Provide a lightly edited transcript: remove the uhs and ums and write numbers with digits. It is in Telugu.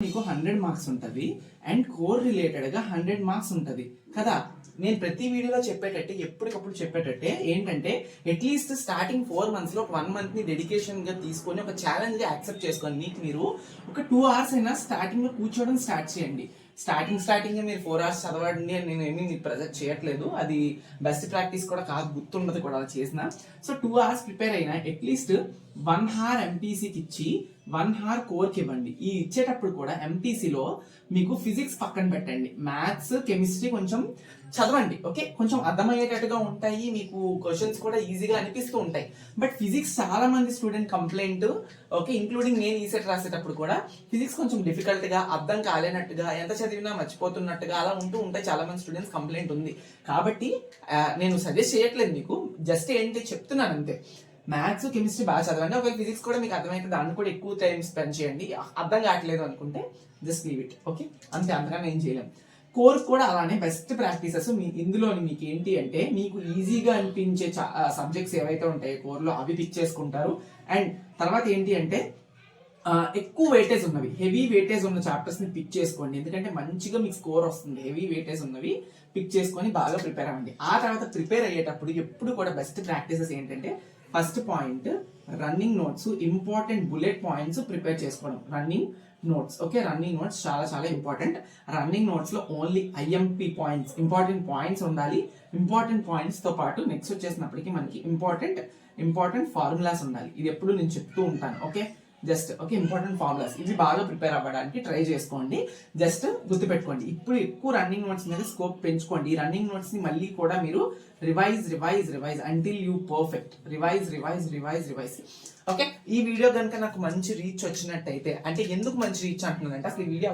మీకు 100 మార్క్స్ ఉంటుంది అండ్ కోర్ రిలేటెడ్ గా 100 మార్క్స్ ఉంటుంది కదా. నేను ప్రతి వీడియోలో చెప్పేటట్టే ఎప్పటికప్పుడు చెప్పేటట్టే ఏంటంటే అట్లీస్ట్ స్టార్టింగ్ 4 months లో 1 month ని డెడికేషన్ గా తీసుకొని ఒక ఛాలెంజ్ గా యాక్సెప్ట్ చేసుకొని మీకు మీరు ఒక 2 hours అయినా స్టార్టింగ్ లో కూర్చోవడం స్టార్ట్ చేయండి. స్టార్టింగ్ మీరు 4 hours చదవండి అని నేను ఏమీ మీకు ప్రెజెంట్ చేయట్లేదు, అది బెస్ట్ ప్రాక్టీస్ కూడా కాదు, గుర్తుండదు కూడా అలా చేసిన. సో 2 hours ప్రిపేర్ అయినా అట్లీస్ట్ 1 hour ఎంపీసీకి ఇచ్చి 1 hour కోర్కి ఇవ్వండి. ఈ ఇచ్చేటప్పుడు కూడా ఎంపీసీలో మీకు ఫిజిక్స్ పక్కన పెట్టండి, మ్యాథ్స్ కెమిస్ట్రీ కొంచెం చదవండి. ఓకే, కొంచెం అర్థమయ్యేటట్టుగా ఉంటాయి, మీకు క్వశ్చన్స్ కూడా ఈజీగా అనిపిస్తూ ఉంటాయి. బట్ ఫిజిక్స్ చాలా మంది స్టూడెంట్ కంప్లైంట్, ఓకే ఇంక్లూడింగ్ నేను ఈసెట్ రాసేటప్పుడు కూడా ఫిజిక్స్ కొంచెం డిఫికల్ట్ గా, అర్థం కాలేనట్టుగా, ఎంత చదివినా మర్చిపోతున్నట్టుగా అలా ఉంటూ ఉంటాయి. చాలా మంది స్టూడెంట్స్ కంప్లైంట్ ఉంది. కాబట్టి నేను సజెస్ట్ చేయట్లేదు మీకు, జస్ట్ ఏంటి చెప్తున్నాను అంతే. మ్యాథ్స్ కెమిస్ట్రీ బాగా చదవండి, ఒకవేళ ఫిజిక్స్ కూడా మీకు అర్థమైతే దాన్ని కూడా ఎక్కువ టైం స్పెండ్ చేయండి. అర్థం కావట్లేదు అనుకుంటే జస్ట్ లీవ్ ఇట్. ఓకే, అంతే, అంతగా ఏం చేయలేం. కోర్స్ కూడా అలానే బెస్ట్ ప్రాక్టీసెస్ మీ ఇందులోని మీకు ఏంటి అంటే మీకు ఈజీగా అనిపించే సబ్జెక్ట్స్ ఏవైతే ఉంటాయో కోర్లో అవి పిక్ చేసుకుంటారు. అండ్ తర్వాత ఏంటి అంటే ఎక్కువ వెయిటేజ్ ఉన్నవి, హెవీ వెయిటేజ్ ఉన్న చాప్టర్స్ ని పిక్ చేసుకోండి, ఎందుకంటే మంచిగా మీకు స్కోర్ వస్తుంది. హెవీ వెయిటేజ్ ఉన్నవి పిక్ చేసుకొని బాగా ప్రిపేర్ అవ్వండి. ఆ తర్వాత ప్రిపేర్ అయ్యేటప్పుడు ఎప్పుడు కూడా బెస్ట్ ప్రాక్టీసెస్ ఏంటంటే first point running notes, important bullet points prepare చేసుకోవడం. Running notes, okay running notes చాలా చాలా ఇంపార్టెంట్. రన్నింగ్ నోట్స్ లో only IMP points, important points ఉండాలి. ఇంపార్టెంట్ పాయింట్స్ తో పాటు నెక్స్ట్ వచ్చేసినప్పటికీ మనకి ఇంపార్టెంట్ ఫార్ములాస్ ఉండాలి. ఇది ఎప్పుడు నేను చెప్తూ ఉంటాను. Okay, just okay important formulas ఇవి బాగా ప్రిపేర్ అవ్వడానికి ట్రై చేసుకోండి. జస్ట్ గుర్తుపెట్టుకోండి, ఇప్పుడు ఎక్కువ రన్నింగ్ నోట్స్ మీద స్కోప్ పెంచుకోండి. ఈ రన్నింగ్ నోట్స్ ని మళ్ళీ కూడా మీరు revise until you perfect. Revise. Okay, ఈ వీడియో కనుక నాకు మంచి రీచ్ వచ్చినట్టయితే, అంటే ఎందుకు మంచి రీచ్ అంటున్నానంటే అసలు ఈ వీడియో